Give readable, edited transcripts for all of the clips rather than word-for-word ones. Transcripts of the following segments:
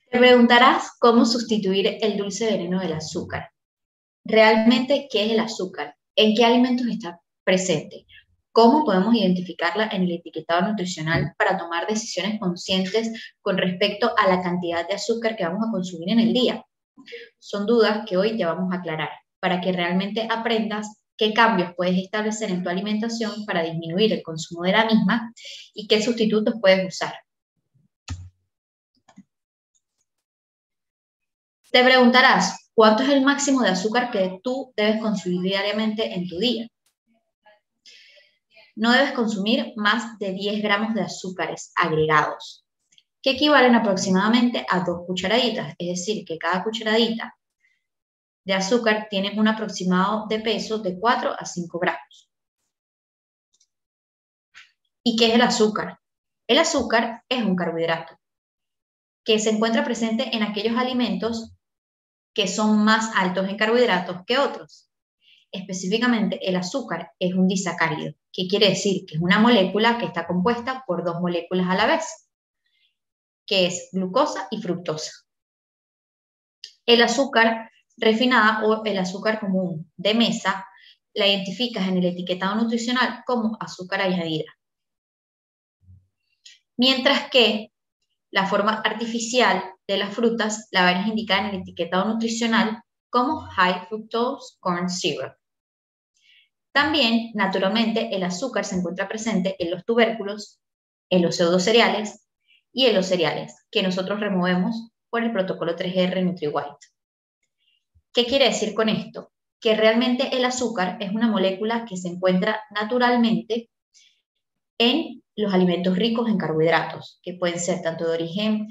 Te preguntarás cómo sustituir el dulce veneno del azúcar. ¿Realmente qué es el azúcar? ¿En qué alimentos está presente? ¿Cómo podemos identificarla en el etiquetado nutricional para tomar decisiones conscientes con respecto a la cantidad de azúcar que vamos a consumir en el día? Son dudas que hoy te vamos a aclarar para que realmente aprendas qué cambios puedes establecer en tu alimentación para disminuir el consumo de la misma y qué sustitutos puedes usar. Te preguntarás, ¿cuánto es el máximo de azúcar que tú debes consumir diariamente en tu día? No debes consumir más de 10 gramos de azúcares agregados, que equivalen aproximadamente a 2 cucharaditas, es decir, que cada cucharadita de azúcar tiene un aproximado de peso de 4 a 5 gramos. ¿Y qué es el azúcar? El azúcar es un carbohidrato que se encuentra presente en aquellos alimentos que son más altos en carbohidratos que otros. Específicamente, el azúcar es un disacárido, que quiere decir que es una molécula que está compuesta por dos moléculas a la vez, que es glucosa y fructosa. El azúcar refinada o el azúcar común de mesa la identificas en el etiquetado nutricional como azúcar añadida. Mientras que la forma artificial de las frutas la verás indicada en el etiquetado nutricional como High Fructose Corn Syrup. También, naturalmente, el azúcar se encuentra presente en los tubérculos, en los pseudocereales y en los cereales, que nosotros removemos por el protocolo 3R NutriWhite. ¿Qué quiere decir con esto? Que realmente el azúcar es una molécula que se encuentra naturalmente en los alimentos ricos en carbohidratos, que pueden ser tanto de origen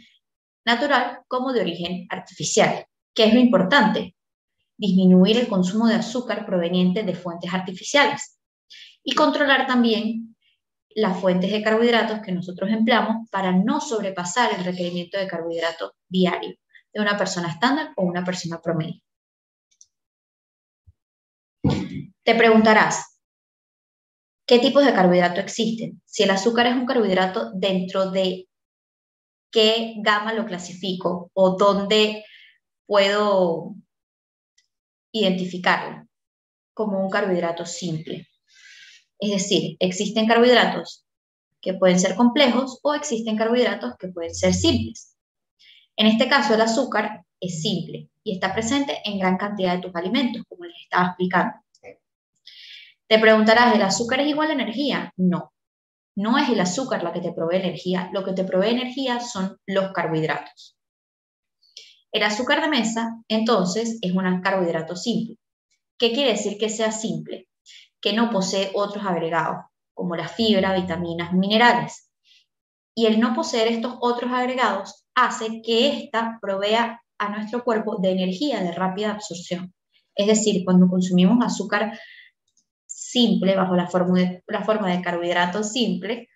natural como de origen artificial. ¿Qué es lo importante? Disminuir el consumo de azúcar proveniente de fuentes artificiales y controlar también las fuentes de carbohidratos que nosotros empleamos para no sobrepasar el requerimiento de carbohidratos diario de una persona estándar o una persona promedio. Te preguntarás, ¿qué tipos de carbohidratos existen? Si el azúcar es un carbohidrato, ¿dentro de qué gama lo clasifico o dónde puedo identificarlo? Como un carbohidrato simple. Es decir, existen carbohidratos que pueden ser complejos o existen carbohidratos que pueden ser simples. En este caso, el azúcar es simple y está presente en gran cantidad de tus alimentos, como les estaba explicando. Te preguntarás, ¿el azúcar es igual a energía? No, no es el azúcar la que te provee energía, lo que te provee energía son los carbohidratos. El azúcar de mesa, entonces, es un carbohidrato simple. ¿Qué quiere decir que sea simple? Que no posee otros agregados, como la fibra, vitaminas, minerales. Y el no poseer estos otros agregados hace que ésta provea a nuestro cuerpo de energía de rápida absorción. Es decir, cuando consumimos azúcar simple, bajo la forma de carbohidrato simple,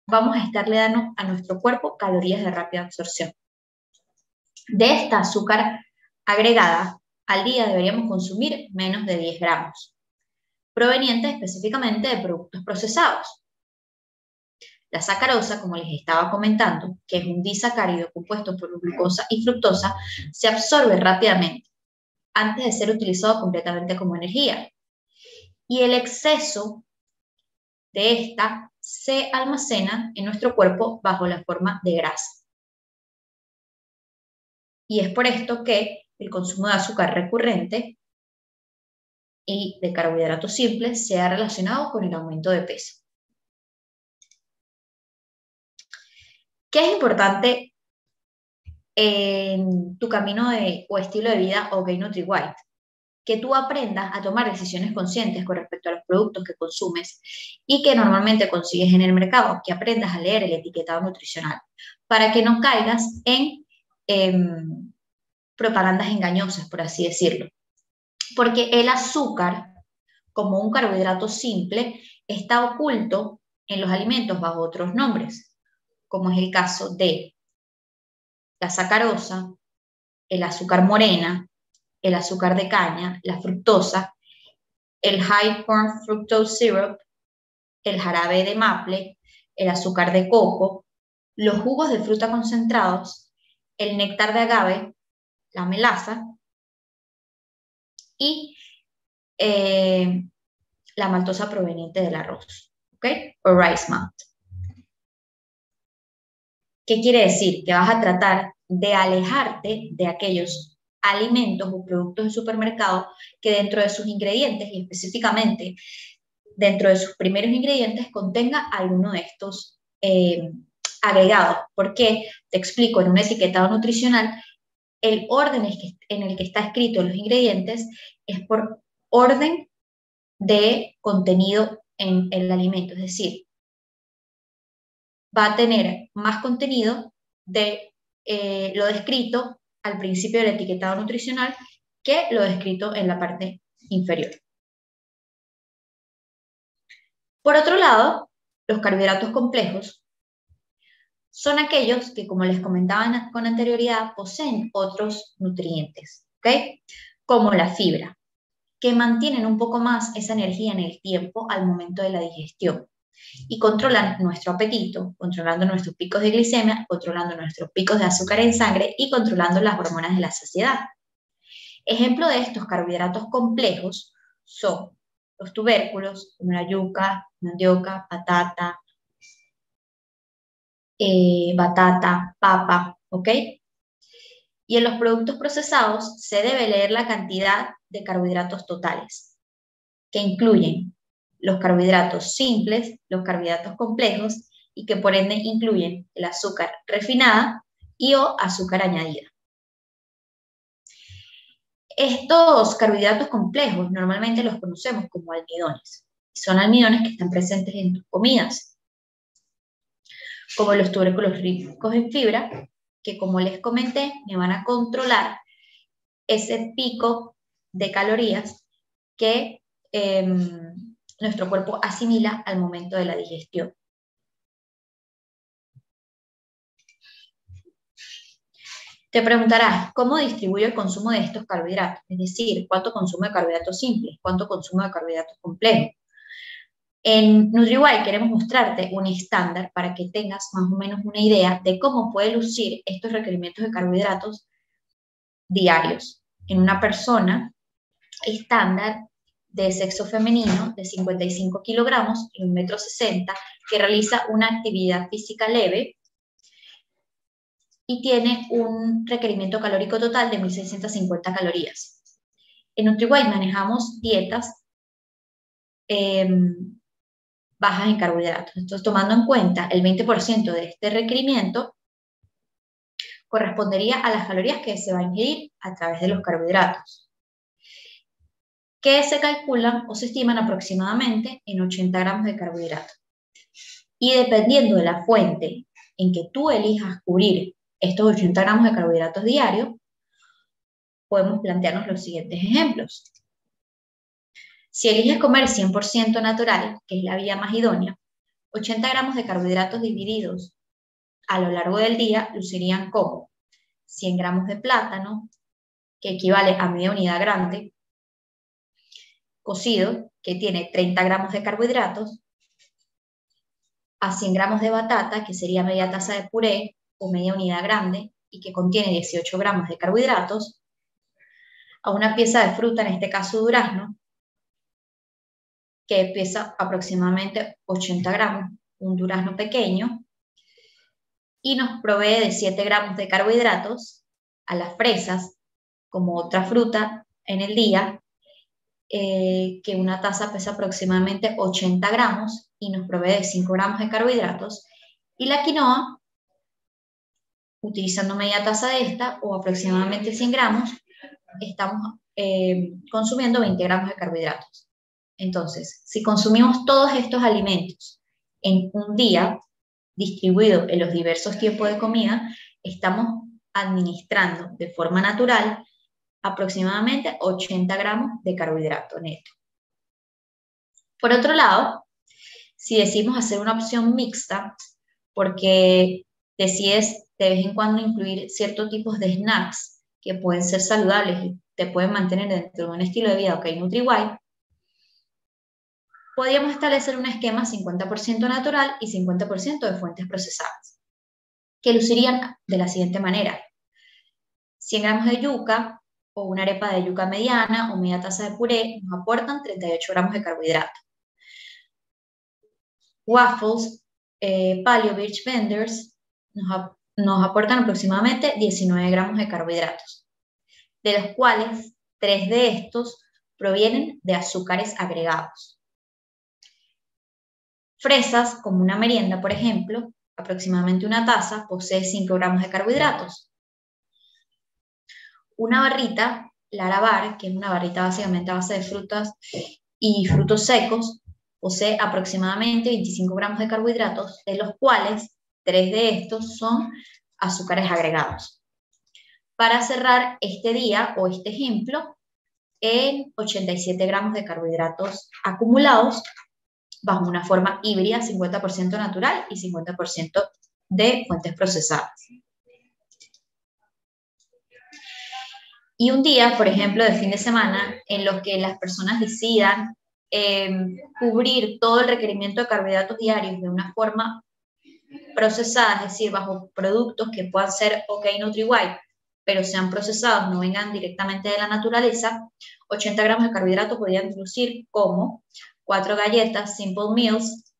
vamos a estarle dando a nuestro cuerpo calorías de rápida absorción. De esta azúcar agregada, al día deberíamos consumir menos de 10 gramos, provenientes específicamente de productos procesados. La sacarosa, como les estaba comentando, que es un disacárido compuesto por glucosa y fructosa, se absorbe rápidamente antes de ser utilizado completamente como energía. Y el exceso de esta se almacena en nuestro cuerpo bajo la forma de grasa. Y es por esto que el consumo de azúcar recurrente y de carbohidratos simples se ha relacionado con el aumento de peso. ¿Qué es importante en tu camino o estilo de vida OK NutriWhite? Que tú aprendas a tomar decisiones conscientes con respecto a los productos que consumes y que normalmente consigues en el mercado, que aprendas a leer el etiquetado nutricional, para que no caigas en propagandas engañosas, por así decirlo. Porque el azúcar, como un carbohidrato simple, está oculto en los alimentos bajo otros nombres, como es el caso de la sacarosa, el azúcar morena, el azúcar de caña, la fructosa, el High Corn Fructose Syrup, el jarabe de maple, el azúcar de coco, los jugos de fruta concentrados, el néctar de agave, la melaza y la maltosa proveniente del arroz, ¿ok? O rice malt. ¿Qué quiere decir? Que vas a tratar de alejarte de aquellos alimentos o productos de supermercado que dentro de sus ingredientes y específicamente dentro de sus primeros ingredientes contenga alguno de estos agregados. Porque te explico, en un etiquetado nutricional, el orden en el que está escrito los ingredientes es por orden de contenido en el alimento, es decir, va a tener más contenido de lo descrito al principio del etiquetado nutricional que lo descrito en la parte inferior. Por otro lado, los carbohidratos complejos son aquellos que, como les comentaba con anterioridad, poseen otros nutrientes, ¿ok? Como la fibra, que mantienen un poco más esa energía en el tiempo al momento de la digestión y controlan nuestro apetito, controlando nuestros picos de glicemia, controlando nuestros picos de azúcar en sangre y controlando las hormonas de la saciedad. Ejemplo de estos carbohidratos complejos son los tubérculos, como la yuca, mandioca, batata, papa, ¿ok? Y en los productos procesados se debe leer la cantidad de carbohidratos totales, que incluyen los carbohidratos simples, los carbohidratos complejos y que por ende incluyen el azúcar refinada y o azúcar añadida. Estos carbohidratos complejos normalmente los conocemos como almidones. Son almidones que están presentes en tus comidas, como los tubérculos ricos en fibra, que como les comenté, me van a controlar ese pico de calorías que nuestro cuerpo asimila al momento de la digestión. Te preguntarás, ¿cómo distribuyo el consumo de estos carbohidratos? Es decir, ¿cuánto consumo de carbohidratos simples? ¿Cuánto consumo de carbohidratos complejos? En NutriWise queremos mostrarte un estándar para que tengas más o menos una idea de cómo puede lucir estos requerimientos de carbohidratos diarios en una persona estándar de sexo femenino de 55 kilogramos y 1,60 m que realiza una actividad física leve y tiene un requerimiento calórico total de 1.650 calorías. En NutriWise manejamos dietas bajas en carbohidratos. Entonces, tomando en cuenta el 20% de este requerimiento, correspondería a las calorías que se va a ingerir a través de los carbohidratos, que se calculan o se estiman aproximadamente en 80 gramos de carbohidratos. Y dependiendo de la fuente en que tú elijas cubrir estos 80 gramos de carbohidratos diarios, podemos plantearnos los siguientes ejemplos. Si eliges comer 100% natural, que es la vía más idónea, 80 gramos de carbohidratos divididos a lo largo del día lucirían como 100 gramos de plátano, que equivale a media unidad grande, cocido, que tiene 30 gramos de carbohidratos, a 100 gramos de batata, que sería media taza de puré o media unidad grande y que contiene 18 gramos de carbohidratos, a una pieza de fruta, en este caso durazno, que pesa aproximadamente 80 gramos, un durazno pequeño, y nos provee de 7 gramos de carbohidratos, a las fresas, como otra fruta en el día, que una taza pesa aproximadamente 80 gramos y nos provee de 5 gramos de carbohidratos, y la quinoa, utilizando media taza de esta o aproximadamente 100 gramos, estamos consumiendo 20 gramos de carbohidratos. Entonces, si consumimos todos estos alimentos en un día, distribuido en los diversos tiempos de comida, estamos administrando de forma natural aproximadamente 80 gramos de carbohidrato neto. Por otro lado, si decidimos hacer una opción mixta, porque decides de vez en cuando incluir ciertos tipos de snacks que pueden ser saludables y te pueden mantener dentro de un estilo de vida, ok, NutriWise, podríamos establecer un esquema 50% natural y 50% de fuentes procesadas, que lucirían de la siguiente manera. 100 gramos de yuca o una arepa de yuca mediana o media taza de puré nos aportan 38 gramos de carbohidratos. Waffles, Paleo Birch Benders nos aportan aproximadamente 19 gramos de carbohidratos, de los cuales 3 de estos provienen de azúcares agregados. Fresas, como una merienda, por ejemplo, aproximadamente una taza, posee 5 gramos de carbohidratos. Una barrita, Lara Bar, que es una barrita básicamente a base de frutas y frutos secos, posee aproximadamente 25 gramos de carbohidratos, de los cuales 3 de estos son azúcares agregados. Para cerrar este día o este ejemplo, en 87 gramos de carbohidratos acumulados bajo una forma híbrida, 50% natural y 50% de fuentes procesadas. Y un día, por ejemplo, de fin de semana, en los que las personas decidan cubrir todo el requerimiento de carbohidratos diarios de una forma procesada, es decir, bajo productos que puedan ser OK Nutri-White, pero sean procesados, no vengan directamente de la naturaleza, 80 gramos de carbohidratos podrían introducir como 4 galletas Simple Meals,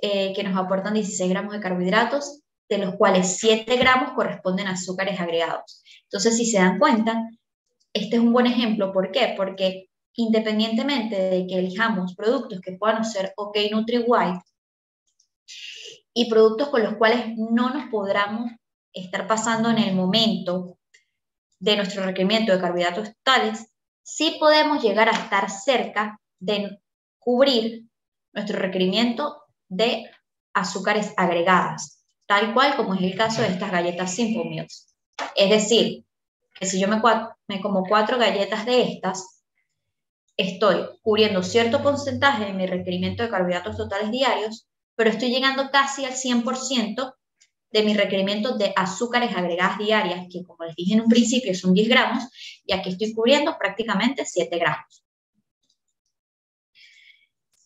que nos aportan 16 gramos de carbohidratos, de los cuales 7 gramos corresponden a azúcares agregados. Entonces, si se dan cuenta, este es un buen ejemplo. ¿Por qué? Porque independientemente de que elijamos productos que puedan ser OK Nutri-White y productos con los cuales no nos podamos estar pasando en el momento de nuestro requerimiento de carbohidratos totales, sí podemos llegar a estar cerca de cubrir nuestro requerimiento de azúcares agregadas, tal cual como es el caso de estas galletas Simple Meals. Es decir, que si yo me como 4 galletas de estas, estoy cubriendo cierto porcentaje de mi requerimiento de carbohidratos totales diarios, pero estoy llegando casi al 100% de mi requerimiento de azúcares agregadas diarias, que como les dije en un principio son 10 gramos, y aquí estoy cubriendo prácticamente 7 gramos.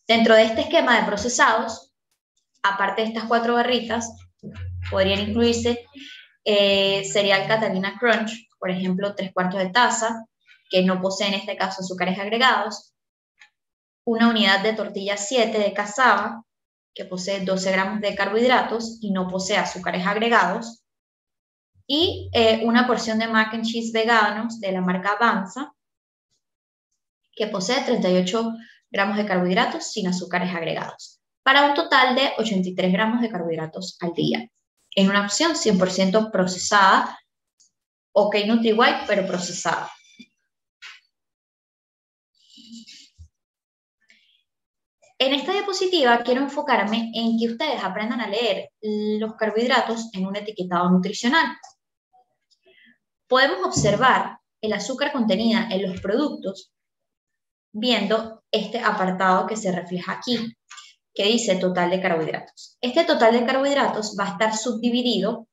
Dentro de este esquema de procesados, aparte de estas 4 barritas, podrían incluirse cereal Catalina Crunch, por ejemplo, 3/4 de taza, que no posee en este caso azúcares agregados, una unidad de tortilla 7 de cassava, que posee 12 gramos de carbohidratos y no posee azúcares agregados, y una porción de mac and cheese veganos de la marca Avanza, que posee 38 gramos de carbohidratos sin azúcares agregados, para un total de 83 gramos de carbohidratos al día, en una opción 100% procesada, OK Nutri-White, pero procesada. En esta diapositiva quiero enfocarme en que ustedes aprendan a leer los carbohidratos en un etiquetado nutricional. Podemos observar el azúcar contenida en los productos viendo este apartado que se refleja aquí, que dice total de carbohidratos. Este total de carbohidratos va a estar subdividido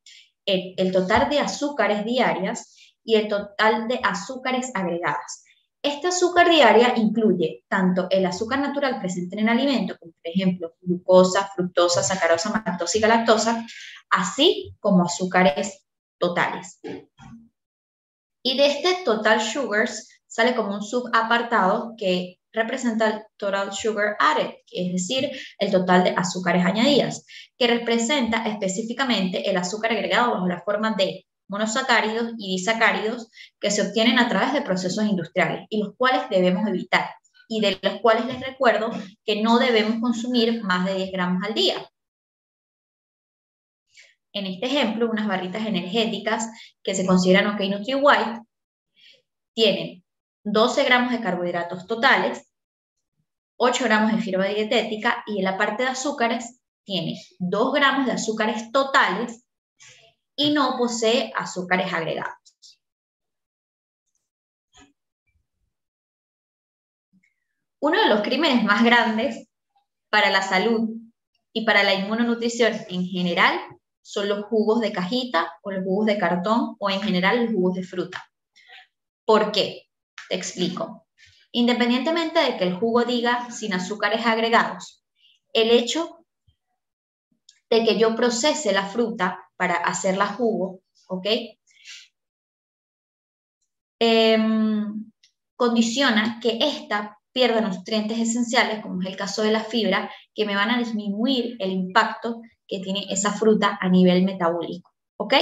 en el total de azúcares diarias y el total de azúcares agregadas. Esta azúcar diaria incluye tanto el azúcar natural presente en el alimento, como por ejemplo glucosa, fructosa, sacarosa, maltosa y galactosa, así como azúcares totales. Y de este total sugars sale como un subapartado que representa el total sugar added, es decir, el total de azúcares añadidas, que representa específicamente el azúcar agregado bajo la forma de monosacáridos y disacáridos que se obtienen a través de procesos industriales y los cuales debemos evitar, y de los cuales les recuerdo que no debemos consumir más de 10 gramos al día. En este ejemplo, unas barritas energéticas que se consideran OK Nutri-White tienen 12 gramos de carbohidratos totales, 8 gramos de fibra dietética y en la parte de azúcares tiene 2 gramos de azúcares totales y no posee azúcares agregados. Uno de los crímenes más grandes para la salud y para la inmunonutrición en general son los jugos de cajita o los jugos de cartón o en general los jugos de fruta. ¿Por qué? Te explico. Independientemente de que el jugo diga sin azúcares agregados, el hecho de que yo procese la fruta para hacerla jugo, ¿ok? condiciona que ésta pierda nutrientes esenciales, como es el caso de la fibra, que me van a disminuir el impacto que tiene esa fruta a nivel metabólico, ¿ok?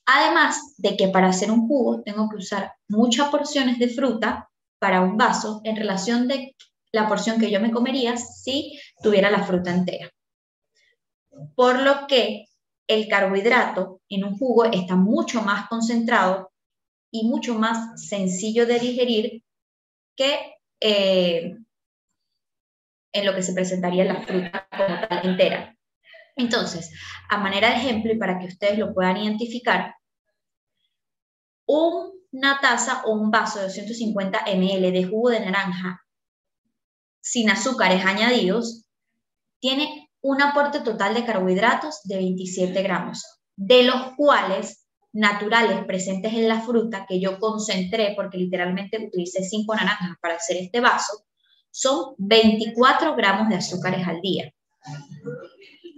Además de que para hacer un jugo tengo que usar muchas porciones de fruta para un vaso en relación de la porción que yo me comería si tuviera la fruta entera. Por lo que el carbohidrato en un jugo está mucho más concentrado y mucho más sencillo de digerir que en lo que se presentaría en la fruta como tal entera. Entonces, a manera de ejemplo y para que ustedes lo puedan identificar, una taza o un vaso de 250 ml de jugo de naranja sin azúcares añadidos tiene un aporte total de carbohidratos de 27 gramos, de los cuales naturales presentes en la fruta que yo concentré, porque literalmente utilicé 5 naranjas para hacer este vaso, son 24 gramos de azúcares al día.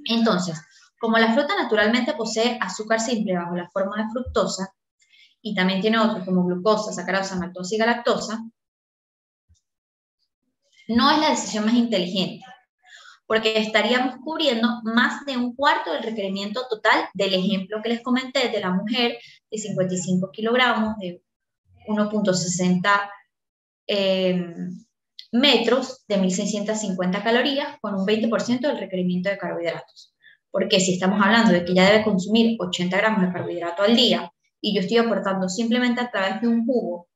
Entonces, como la fruta naturalmente posee azúcar simple bajo la forma de fructosa, y también tiene otros como glucosa, sacarosa, maltosa y galactosa, no es la decisión más inteligente, porque estaríamos cubriendo más de un cuarto del requerimiento total del ejemplo que les comenté de la mujer de 55 kilogramos, de 1.60 metros, de 1.650 calorías, con un 20% del requerimiento de carbohidratos. Porque si estamos hablando de que ella debe consumir 80 gramos de carbohidrato al día, y yo estoy aportando simplemente a través de un jugo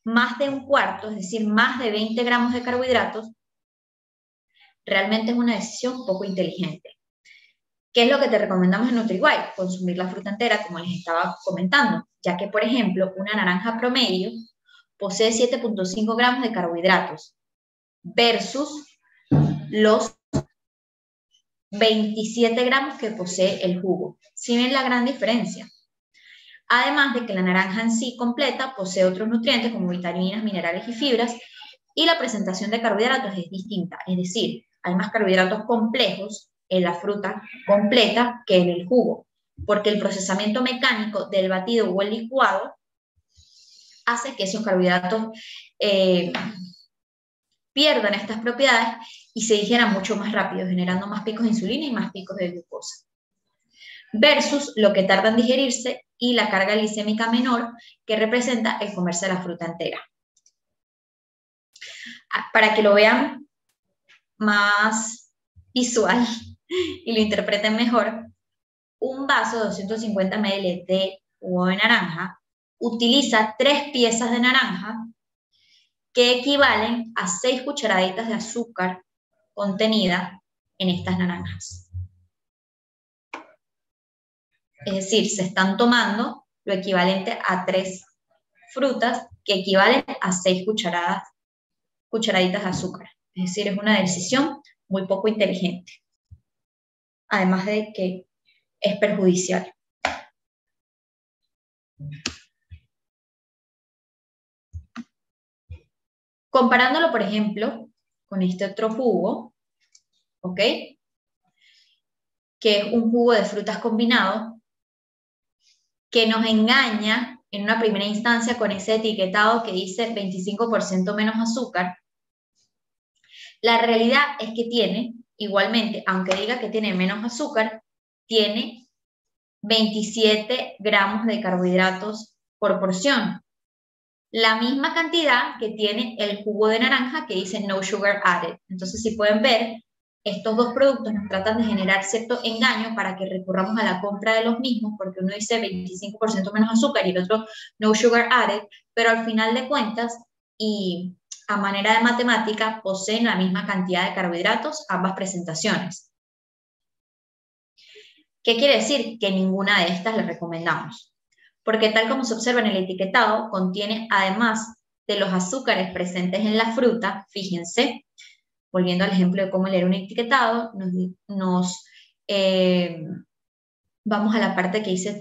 más de un cuarto, es decir, más de 20 gramos de carbohidratos, realmente es una decisión poco inteligente. ¿Qué es lo que te recomendamos en NutriWise? Consumir la fruta entera, como les estaba comentando, ya que, por ejemplo, una naranja promedio posee 7.5 gramos de carbohidratos versus los 27 gramos que posee el jugo. ¿Sí ven la gran diferencia? Además de que la naranja en sí completa posee otros nutrientes como vitaminas, minerales y fibras, y la presentación de carbohidratos es distinta, es decir, hay más carbohidratos complejos en la fruta completa que en el jugo, porque el procesamiento mecánico del batido o el licuado hace que esos carbohidratos pierdan estas propiedades y se digieran mucho más rápido, generando más picos de insulina y más picos de glucosa. Versus lo que tarda en digerirse y la carga glicémica menor que representa el comerse la fruta entera. Para que lo vean más visual y lo interpreten mejor, un vaso de 250 ml de jugo de naranja utiliza 3 piezas de naranja que equivalen a 6 cucharaditas de azúcar contenida en estas naranjas. Es decir, se están tomando lo equivalente a 3 frutas que equivalen a 6 cucharaditas de azúcar. Es decir, es una decisión muy poco inteligente. Además de que es perjudicial. Comparándolo, por ejemplo, con este otro jugo, ¿ok? Que es un jugo de frutas combinado, que nos engaña en una primera instancia con ese etiquetado que dice 25% menos azúcar. La realidad es que tiene, igualmente, aunque diga que tiene menos azúcar, tiene 27 gramos de carbohidratos por porción. La misma cantidad que tiene el jugo de naranja que dice no sugar added. Entonces, si pueden ver, estos dos productos nos tratan de generar cierto engaño para que recurramos a la compra de los mismos, porque uno dice 25% menos azúcar y el otro no sugar added, pero al final de cuentas, y a manera de matemática, poseen la misma cantidad de carbohidratos ambas presentaciones. ¿Qué quiere decir? Que ninguna de estas les recomendamos. Porque tal como se observa en el etiquetado, contiene además de los azúcares presentes en la fruta, fíjense, volviendo al ejemplo de cómo leer un etiquetado, vamos a la parte que dice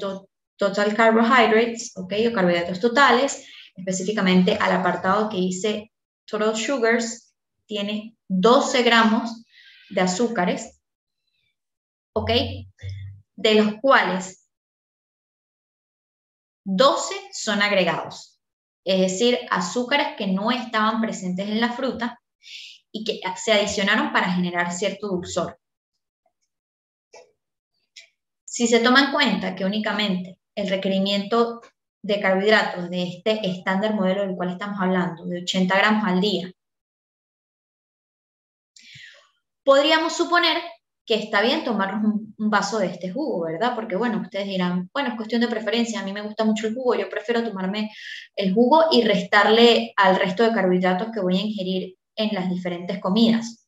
Total Carbohydrates, ¿ok? O carbohidratos totales, específicamente al apartado que dice Total Sugars, tiene 12 gramos de azúcares, ¿ok? De los cuales 12 son agregados, es decir, azúcares que no estaban presentes en la fruta y que se adicionaron para generar cierto dulzor. Si se toma en cuenta que únicamente el requerimiento de carbohidratos de este estándar modelo del cual estamos hablando, de 80 gramos al día, podríamos suponer que está bien tomarnos un vaso de este jugo, ¿verdad? Porque, bueno, ustedes dirán, bueno, es cuestión de preferencia, a mí me gusta mucho el jugo, yo prefiero tomarme el jugo y restarle al resto de carbohidratos que voy a ingerir en las diferentes comidas.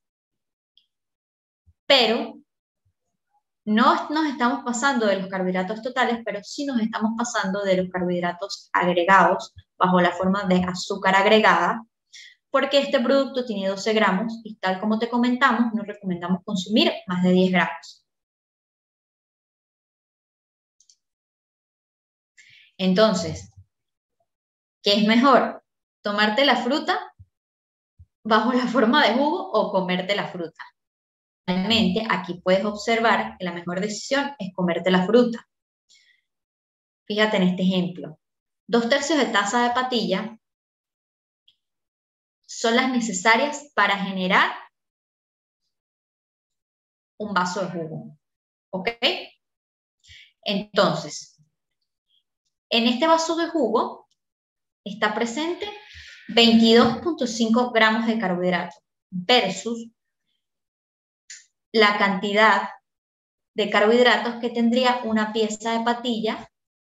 Pero no nos estamos pasando de los carbohidratos totales, pero sí nos estamos pasando de los carbohidratos agregados bajo la forma de azúcar agregada, porque este producto tiene 12 gramos y tal como te comentamos, no recomendamos consumir más de 10 gramos. Entonces, ¿qué es mejor? ¿Tomarte la fruta bajo la forma de jugo o comerte la fruta? Realmente, aquí puedes observar que la mejor decisión es comerte la fruta. Fíjate en este ejemplo. 2/3 de taza de patilla son las necesarias para generar un vaso de jugo. ¿Ok? Entonces, en este vaso de jugo está presente 22.5 gramos de carbohidrato versus la cantidad de carbohidratos que tendría una pieza de patilla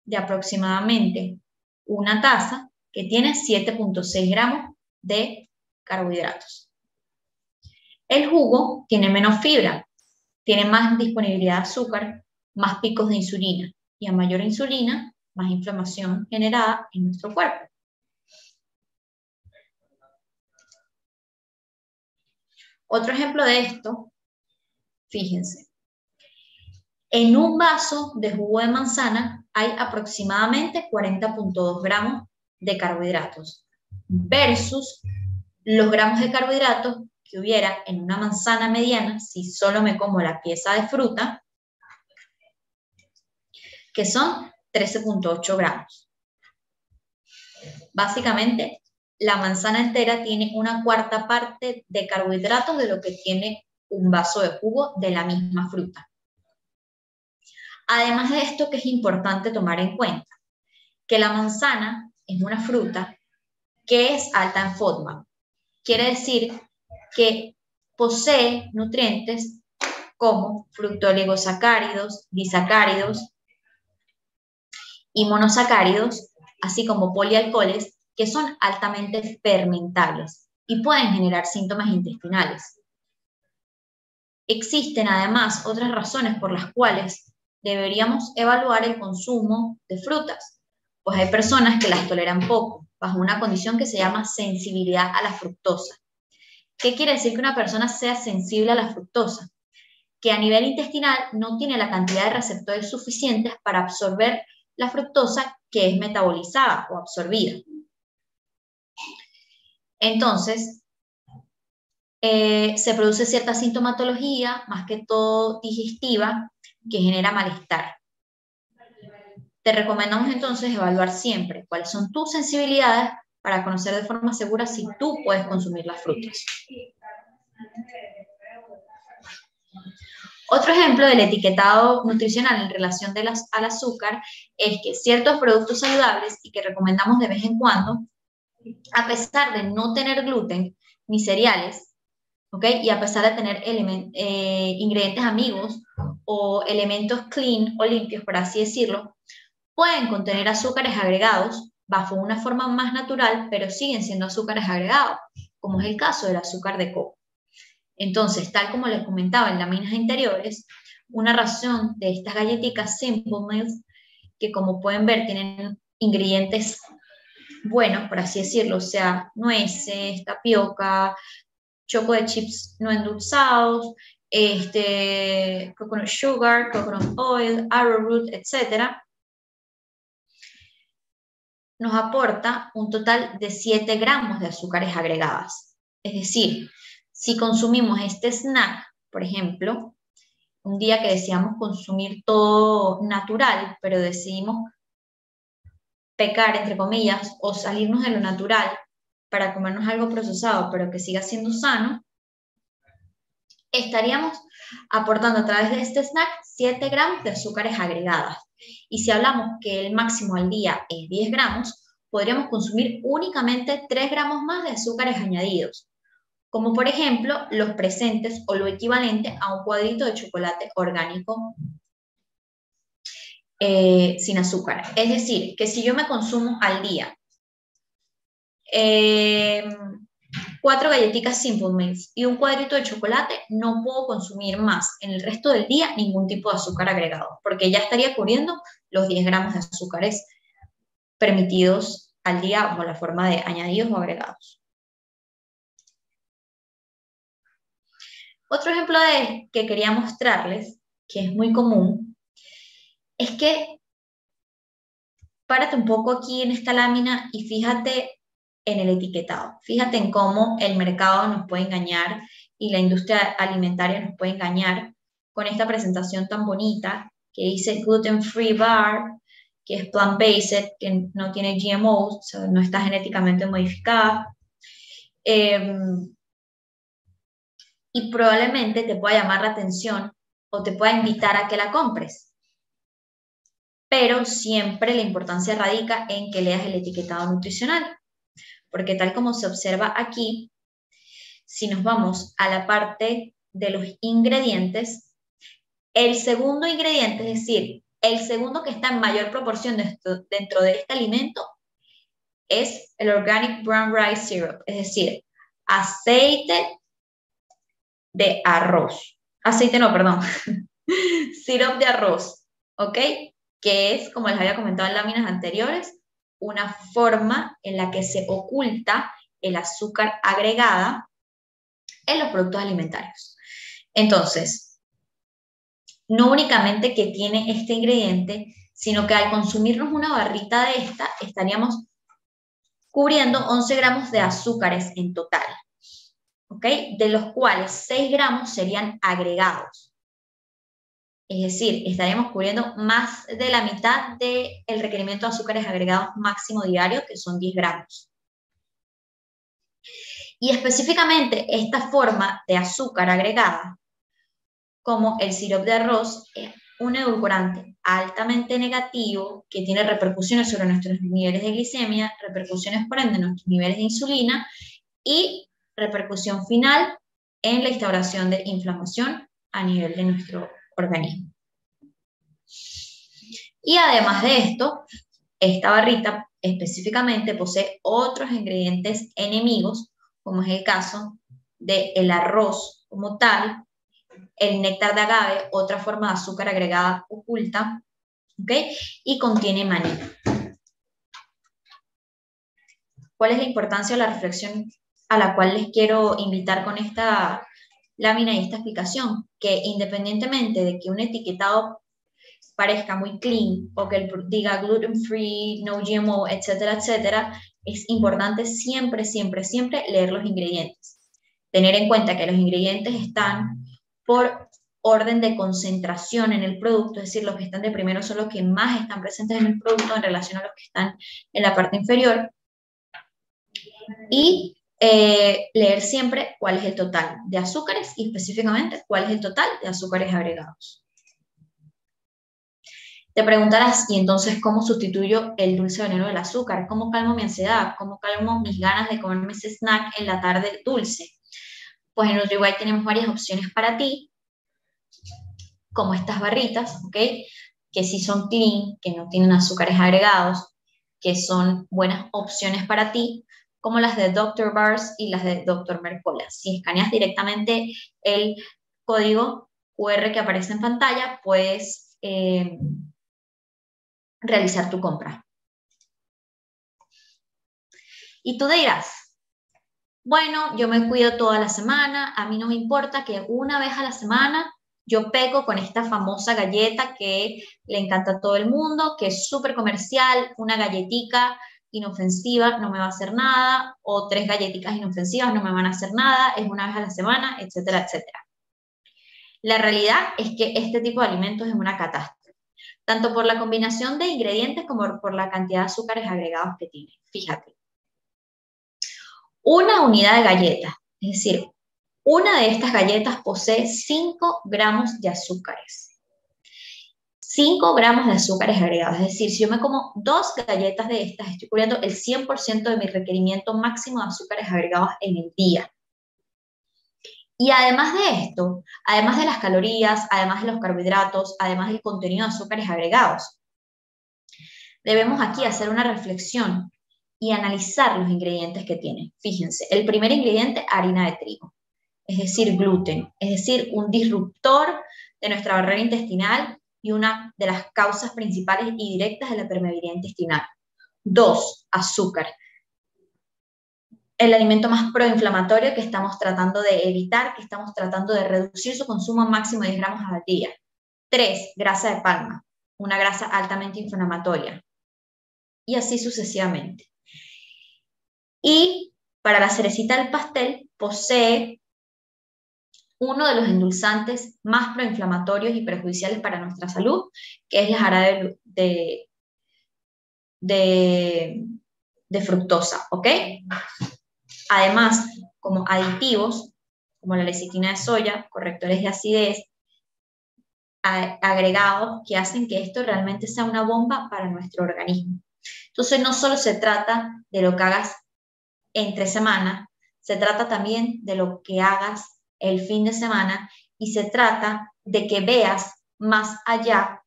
de aproximadamente una taza que tiene 7.6 gramos de carbohidratos. El jugo tiene menos fibra, tiene más disponibilidad de azúcar, más picos de insulina y a mayor insulina, más inflamación generada en nuestro cuerpo. Otro ejemplo de esto, fíjense, en un vaso de jugo de manzana hay aproximadamente 40.2 gramos de carbohidratos versus los gramos de carbohidratos que hubiera en una manzana mediana si solo me como la pieza de fruta, que son 13.8 gramos. Básicamente, la manzana entera tiene una cuarta parte de carbohidratos de lo que tiene un vaso de jugo de la misma fruta. Además de esto, que es importante tomar en cuenta, que la manzana es una fruta que es alta en FODMAP. Quiere decir que posee nutrientes como fructooligosacáridos, disacáridos y monosacáridos, así como polialcoholes, que son altamente fermentables y pueden generar síntomas intestinales. Existen además otras razones por las cuales deberíamos evaluar el consumo de frutas, pues hay personas que las toleran poco, bajo una condición que se llama sensibilidad a la fructosa. ¿Qué quiere decir que una persona sea sensible a la fructosa? Que a nivel intestinal no tiene la cantidad de receptores suficientes para absorber la fructosa que es metabolizada o absorbida. Entonces, se produce cierta sintomatología, más que todo digestiva, que genera malestar. Te recomendamos entonces evaluar siempre cuáles son tus sensibilidades para conocer de forma segura si tú puedes consumir las frutas. Otro ejemplo del etiquetado nutricional en relación al azúcar es que ciertos productos saludables y que recomendamos de vez en cuando, a pesar de no tener gluten ni cereales, ¿ok? Y a pesar de tener ingredientes amigos o elementos clean o limpios, por así decirlo, pueden contener azúcares agregados bajo una forma más natural, pero siguen siendo azúcares agregados, como es el caso del azúcar de coco. Entonces, tal como les comentaba en láminas anteriores, una ración de estas galletitas Simple Meals, que como pueden ver tienen ingredientes buenos, por así decirlo, o sea, nueces, tapioca, choco de chips no endulzados, coconut sugar, coconut oil, arrowroot, etc., nos aporta un total de 7 gramos de azúcares agregadas. Es decir, si consumimos este snack, por ejemplo, un día que deseamos consumir todo natural, pero decidimos pecar, entre comillas, o salirnos de lo natural para comernos algo procesado, pero que siga siendo sano, estaríamos aportando a través de este snack 7 gramos de azúcares agregadas. Y si hablamos que el máximo al día es 10 gramos, podríamos consumir únicamente 3 gramos más de azúcares añadidos, como por ejemplo los presentes o lo equivalente a un cuadrito de chocolate orgánico sin azúcar. Es decir, que si yo me consumo al día 4 galletitas Simple Mills y un cuadrito de chocolate, no puedo consumir más en el resto del día ningún tipo de azúcar agregado, porque ya estaría cubriendo los 10 gramos de azúcares permitidos al día bajo la forma de añadidos o agregados. Otro ejemplo que quería mostrarles, que es muy común, es que párate un poco aquí en esta lámina y fíjate en el etiquetado. Fíjate en cómo el mercado nos puede engañar y la industria alimentaria nos puede engañar con esta presentación tan bonita que dice gluten free bar, que es plant-based, que no tiene GMOs, o sea, no está genéticamente modificada. Y probablemente te pueda llamar la atención o te pueda invitar a que la compres. Pero siempre la importancia radica en que leas el etiquetado nutricional, porque tal como se observa aquí, si nos vamos a la parte de los ingredientes, el segundo ingrediente, es decir, el segundo que está en mayor proporción dentro de este alimento, es el Organic Brown Rice Syrup, es decir, aceite de arroz. Aceite no, perdón. Syrup de arroz, ¿ok? Que es, como les había comentado en láminas anteriores, una forma en la que se oculta el azúcar agregada en los productos alimentarios. Entonces, no únicamente que tiene este ingrediente, sino que al consumirnos una barrita de esta, estaríamos cubriendo 11 gramos de azúcares en total, ¿ok? De los cuales 6 gramos serían agregados. Es decir, estaríamos cubriendo más de la mitad del requerimiento de azúcares agregados máximo diario, que son 10 gramos. Y específicamente esta forma de azúcar agregada, como el sirope de arroz, es un edulcorante altamente negativo que tiene repercusiones sobre nuestros niveles de glicemia, repercusiones por ende en nuestros niveles de insulina y repercusión final en la instauración de inflamación a nivel de nuestro organismo. Y además de esto, esta barrita específicamente posee otros ingredientes enemigos, como es el caso del arroz como tal, el néctar de agave, otra forma de azúcar agregada oculta, ¿ok? Y contiene maní. ¿Cuál es la importancia de la reflexión a la cual les quiero invitar con esta lámina y esta explicación? Que independientemente de que un etiquetado parezca muy clean o que diga gluten free, no GMO, etcétera, etcétera, es importante siempre, siempre, siempre leer los ingredientes. Tener en cuenta que los ingredientes están por orden de concentración en el producto, es decir, los que están de primero son los que más están presentes en el producto en relación a los que están en la parte inferior. Y leer siempre cuál es el total de azúcares y específicamente cuál es el total de azúcares agregados. Te preguntarás, ¿y entonces cómo sustituyo el dulce veneno del azúcar? ¿Cómo calmo mi ansiedad? ¿Cómo calmo mis ganas de comerme ese snack en la tarde dulce? Pues en NutriWhite tenemos varias opciones para ti, como estas barritas, ¿ok? Que sí son clean, que no tienen azúcares agregados, que son buenas opciones para ti, como las de Dr. Bars y las de Dr. Mercola. Si escaneas directamente el código QR que aparece en pantalla, puedes realizar tu compra. Y tú dirás, bueno, yo me cuido toda la semana, a mí no me importa que una vez a la semana yo peco con esta famosa galleta que le encanta a todo el mundo, que es súper comercial, una galletica inofensiva no me va a hacer nada, o 3 galletitas inofensivas no me van a hacer nada, es una vez a la semana, etcétera, etcétera. La realidad es que este tipo de alimentos es una catástrofe, tanto por la combinación de ingredientes como por la cantidad de azúcares agregados que tiene. Fíjate, una unidad de galleta, es decir, una de estas galletas posee 5 gramos de azúcares. 5 gramos de azúcares agregados, es decir, si yo me como 2 galletas de estas, estoy cubriendo el 100% de mi requerimiento máximo de azúcares agregados en el día. Y además de esto, además de las calorías, además de los carbohidratos, además del contenido de azúcares agregados, debemos aquí hacer una reflexión y analizar los ingredientes que tiene. Fíjense, el primer ingrediente, harina de trigo, es decir, gluten, es decir, un disruptor de nuestra barrera intestinal y una de las causas principales y directas de la permeabilidad intestinal. 2, azúcar. El alimento más proinflamatorio que estamos tratando de evitar, que estamos tratando de reducir su consumo máximo de 10 gramos al día. 3, grasa de palma, una grasa altamente inflamatoria. Y así sucesivamente. Y para la cerecita del pastel, posee uno de los endulzantes más proinflamatorios y perjudiciales para nuestra salud, que es la jarabe de fructosa, ¿ok? Además, como aditivos, como la lecitina de soya, correctores de acidez, agregados que hacen que esto realmente sea una bomba para nuestro organismo. Entonces, no solo se trata de lo que hagas entre semana, se trata también de lo que hagas el fin de semana y se trata de que veas más allá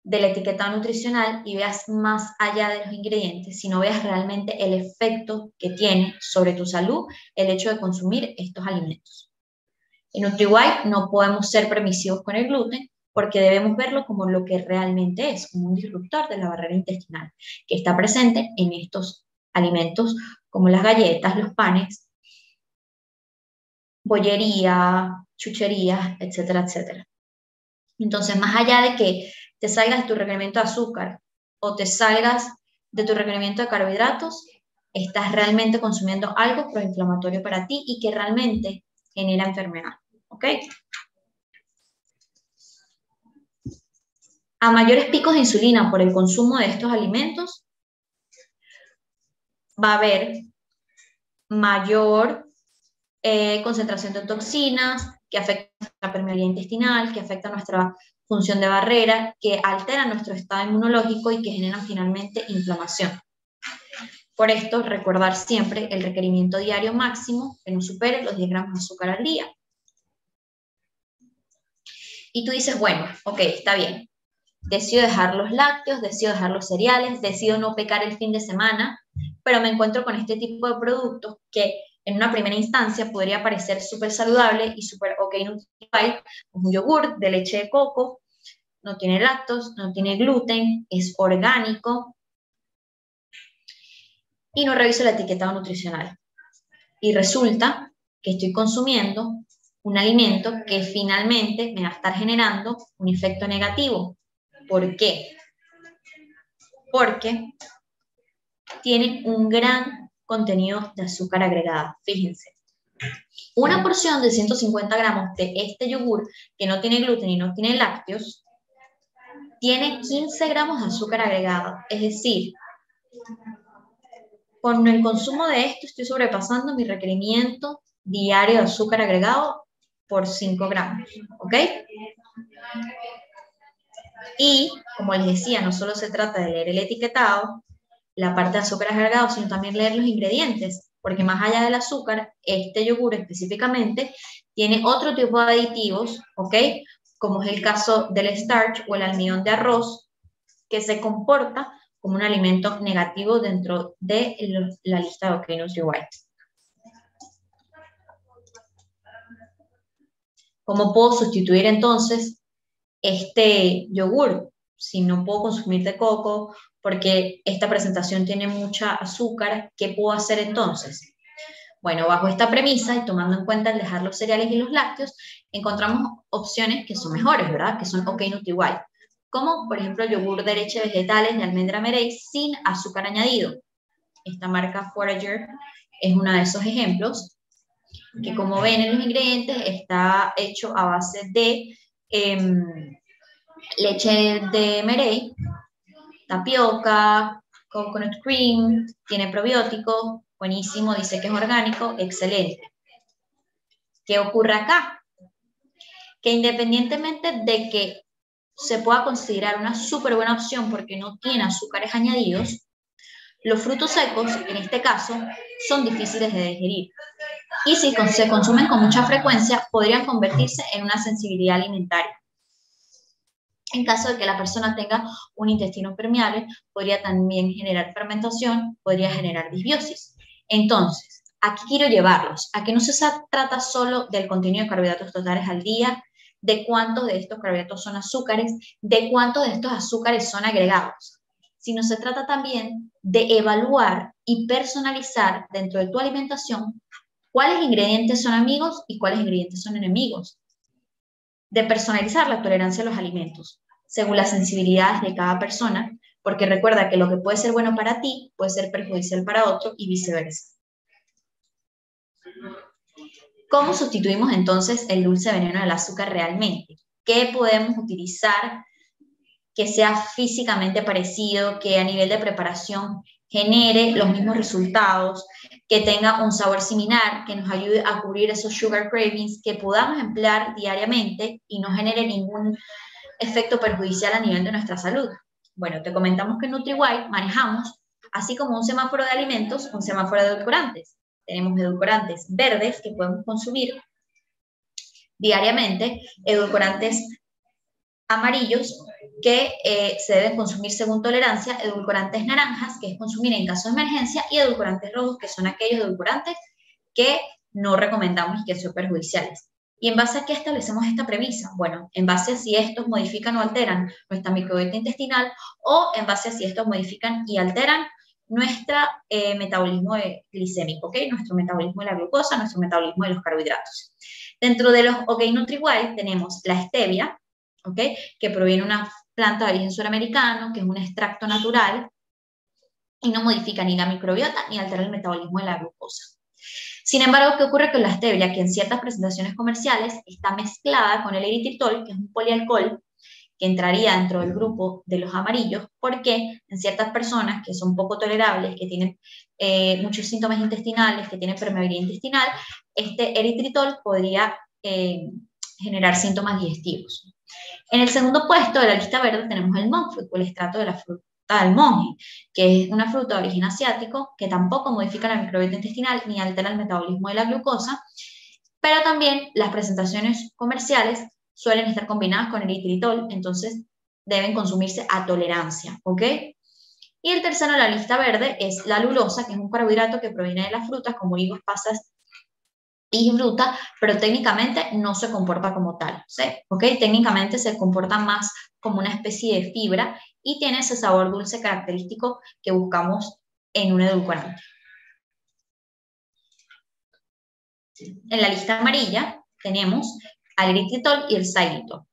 del etiquetado nutricional y veas más allá de los ingredientes, sino veas realmente el efecto que tiene sobre tu salud el hecho de consumir estos alimentos. En NutriWide no podemos ser permisivos con el gluten porque debemos verlo como lo que realmente es, como un disruptor de la barrera intestinal, que está presente en estos alimentos como las galletas, los panes, bollería, chucherías, etcétera, etcétera. Entonces, más allá de que te salgas de tu requerimiento de azúcar o te salgas de tu requerimiento de carbohidratos, estás realmente consumiendo algo proinflamatorio para ti y que realmente genera enfermedad, ¿ok? A mayores picos de insulina por el consumo de estos alimentos, va a haber mayor concentración de toxinas que afectan la permeabilidad intestinal, que afectan nuestra función de barrera, que alteran nuestro estado inmunológico y que generan finalmente inflamación. Por esto, recordar siempre el requerimiento diario máximo que no supere los 10 gramos de azúcar al día. Y tú dices, bueno, ok, está bien. Decido dejar los lácteos, decido dejar los cereales, decido no pecar el fin de semana, pero me encuentro con este tipo de productos que en una primera instancia podría parecer súper saludable y súper ok nutricional, un yogur de leche de coco, no tiene lácteos, no tiene gluten, es orgánico y no reviso la etiquetado nutricional. Y resulta que estoy consumiendo un alimento que finalmente me va a estar generando un efecto negativo. ¿Por qué? Porque tiene un gran contenido de azúcar agregada. Fíjense, una porción de 150 gramos de este yogur que no tiene gluten y no tiene lácteos, tiene 15 gramos de azúcar agregado. Es decir, con el consumo de esto estoy sobrepasando mi requerimiento diario de azúcar agregado por 5 gramos, ¿ok? Y, como les decía, no solo se trata de leer el etiquetado, la parte de azúcares agregados, sino también leer los ingredientes, porque más allá del azúcar, este yogur específicamente tiene otro tipo de aditivos, ¿ok? Como es el caso del starch o el almidón de arroz, que se comporta como un alimento negativo dentro de la lista de OK NutriWide. ¿Cómo puedo sustituir entonces este yogur si no puedo consumir de coco porque esta presentación tiene mucha azúcar? ¿Qué puedo hacer entonces? Bueno, bajo esta premisa y tomando en cuenta el dejar los cereales y los lácteos, encontramos opciones que son mejores, ¿verdad? Que son OK NutriWide, como por ejemplo el yogur de leche vegetales de almendra Merey sin azúcar añadido. Esta marca Forager es uno de esos ejemplos, que como ven en los ingredientes está hecho a base de leche de merey, tapioca, coconut cream, tiene probióticos, buenísimo, dice que es orgánico, excelente. ¿Qué ocurre acá? Que independientemente de que se pueda considerar una súper buena opción porque no tiene azúcares añadidos, los frutos secos, en este caso, son difíciles de digerir. Y si se consumen con mucha frecuencia, podrían convertirse en una sensibilidad alimentaria. En caso de que la persona tenga un intestino permeable, podría también generar fermentación, podría generar disbiosis. Entonces, aquí quiero llevarlos a que no se trata solo del contenido de carbohidratos totales al día, de cuántos de estos carbohidratos son azúcares, de cuántos de estos azúcares son agregados, sino se trata también de evaluar y personalizar dentro de tu alimentación cuáles ingredientes son amigos y cuáles ingredientes son enemigos, de personalizar la tolerancia a los alimentos según las sensibilidades de cada persona, porque recuerda que lo que puede ser bueno para ti puede ser perjudicial para otro y viceversa. ¿Cómo sustituimos entonces el dulce veneno del azúcar realmente? ¿Qué podemos utilizar que sea físicamente parecido, que a nivel de preparación genere los mismos resultados, que tenga un sabor similar, que nos ayude a cubrir esos sugar cravings, que podamos emplear diariamente y no genere ningún efecto perjudicial a nivel de nuestra salud? Bueno, te comentamos que en NutriWide manejamos, así como un semáforo de alimentos, un semáforo de edulcorantes. Tenemos edulcorantes verdes que podemos consumir diariamente, edulcorantes amarillos que se deben consumir según tolerancia, edulcorantes naranjas, que es consumir en caso de emergencia, y edulcorantes rojos, que son aquellos edulcorantes que no recomendamos y que son perjudiciales. ¿Y en base a qué establecemos esta premisa? Bueno, en base a si estos modifican o alteran nuestra microbiota intestinal o en base a si estos modifican y alteran nuestro metabolismo glicémico, ¿ok? Nuestro metabolismo de la glucosa, nuestro metabolismo de los carbohidratos. Dentro de los OK NutriWide tenemos la stevia, ¿ok? Que proviene de una planta de origen suramericano, que es un extracto natural y no modifica ni la microbiota ni altera el metabolismo de la glucosa. Sin embargo, ¿qué ocurre con la stevia? Que en ciertas presentaciones comerciales está mezclada con el eritritol, que es un polialcohol, que entraría dentro del grupo de los amarillos, porque en ciertas personas que son poco tolerables, que tienen muchos síntomas intestinales, que tienen permeabilidad intestinal, este eritritol podría generar síntomas digestivos. En el segundo puesto de la lista verde tenemos el monk fruit, o el extracto de la fruta del monje, que es una fruta de origen asiático que tampoco modifica la microbiota intestinal ni altera el metabolismo de la glucosa, pero también las presentaciones comerciales suelen estar combinadas con eritritol, entonces deben consumirse a tolerancia, ¿ok? Y el tercero de la lista verde es la lulosa, que es un carbohidrato que proviene de las frutas como higos, pasas y fruta, pero técnicamente no se comporta como tal, ¿sí? ¿Ok? Técnicamente se comporta más como una especie de fibra y tiene ese sabor dulce característico que buscamos en un edulcorante. En la lista amarilla tenemos al eritritol y el xylitol,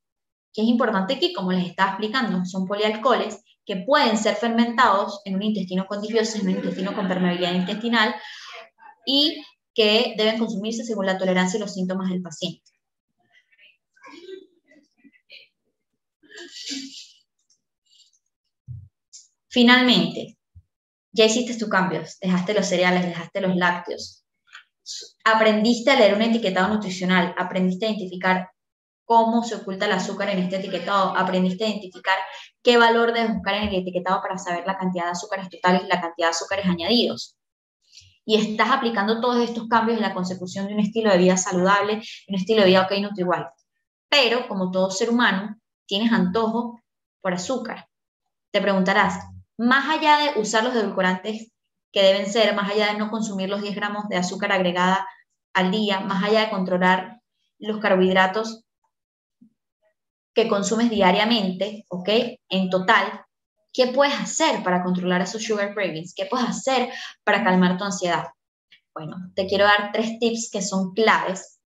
que es importante aquí, como les estaba explicando, son polialcoholes que pueden ser fermentados en un intestino con disbiosis, en un intestino con permeabilidad intestinal y que deben consumirse según la tolerancia y los síntomas del paciente. Finalmente, ya hiciste tus cambios, dejaste los cereales, dejaste los lácteos, aprendiste a leer un etiquetado nutricional, aprendiste a identificar cómo se oculta el azúcar en este etiquetado, aprendiste a identificar qué valor debes buscar en el etiquetado para saber la cantidad de azúcares totales y la cantidad de azúcares añadidos. Y estás aplicando todos estos cambios en la consecución de un estilo de vida saludable, un estilo de vida OK NutriWide. Pero, como todo ser humano, tienes antojo por azúcar. Te preguntarás, más allá de usar los edulcorantes que deben ser, más allá de no consumir los 10 gramos de azúcar agregada al día, más allá de controlar los carbohidratos que consumes diariamente, ¿ok? En total, ¿qué puedes hacer para controlar esos sugar cravings? ¿Qué puedes hacer para calmar tu ansiedad? Bueno, te quiero dar 3 tips que son claves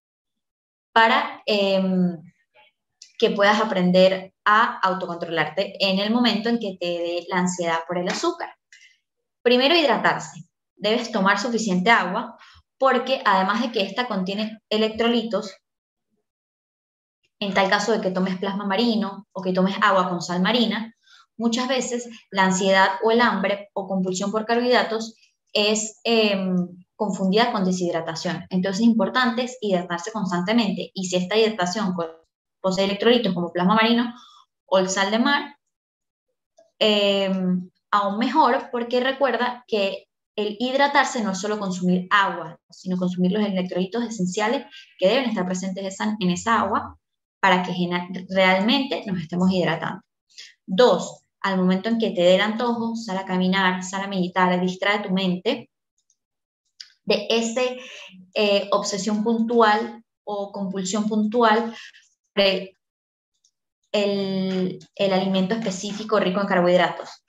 para que puedas aprender a autocontrolarte en el momento en que te dé la ansiedad por el azúcar. Primero, hidratarse. Debes tomar suficiente agua porque además de que esta contiene electrolitos, en tal caso de que tomes plasma marino o que tomes agua con sal marina, muchas veces la ansiedad o el hambre o compulsión por carbohidratos es confundida con deshidratación. Entonces es importante hidratarse constantemente, y si esta hidratación posee electrolitos como plasma marino o el sal de mar, aún mejor, porque recuerda que el hidratarse no es solo consumir agua, sino consumir los electrolitos esenciales que deben estar presentes en esa agua para que realmente nos estemos hidratando. 2, al momento en que te dé el antojo, sal a caminar, sal a meditar, distrae tu mente de esa obsesión puntual o compulsión puntual por el alimento específico rico en carbohidratos.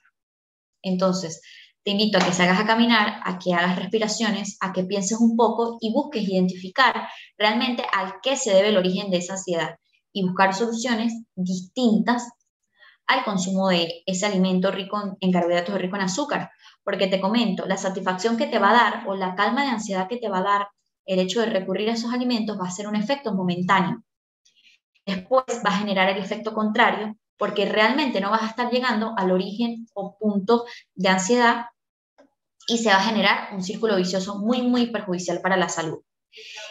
Entonces, te invito a que salgas a caminar, a que hagas respiraciones, a que pienses un poco y busques identificar realmente a qué se debe el origen de esa ansiedad y buscar soluciones distintas al consumo de ese alimento rico en carbohidratos, rico en azúcar. Porque te comento, la satisfacción que te va a dar o la calma de ansiedad que te va a dar el hecho de recurrir a esos alimentos va a ser un efecto momentáneo. Después va a generar el efecto contrario, porque realmente no vas a estar llegando al origen o punto de ansiedad y se va a generar un círculo vicioso muy, muy perjudicial para la salud.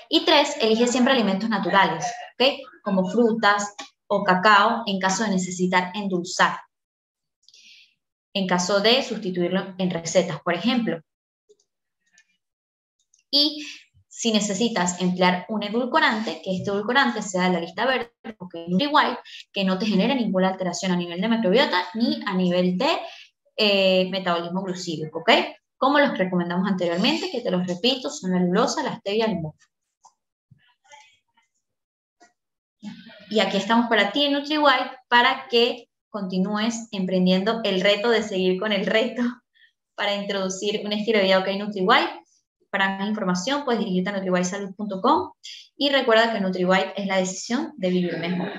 Y 3, elige siempre alimentos naturales, ¿ok? Como frutas o cacao en caso de necesitar endulzar, en caso de sustituirlo en recetas, por ejemplo. Y si necesitas emplear un edulcorante, que este edulcorante sea de la lista verde, o que igual, que no te genere ninguna alteración a nivel de microbiota ni a nivel de metabolismo glucídico, ¿ok? Como los recomendamos anteriormente, que te los repito, son la lulosa, la stevia y el limón. Y aquí estamos para ti en NutriWide para que continúes emprendiendo el reto de seguir con el reto para introducir un estilo de vida OK NutriWide. Para más información puedes dirigirte a nutriwidesalud.com y recuerda que NutriWide es la decisión de vivir mejor.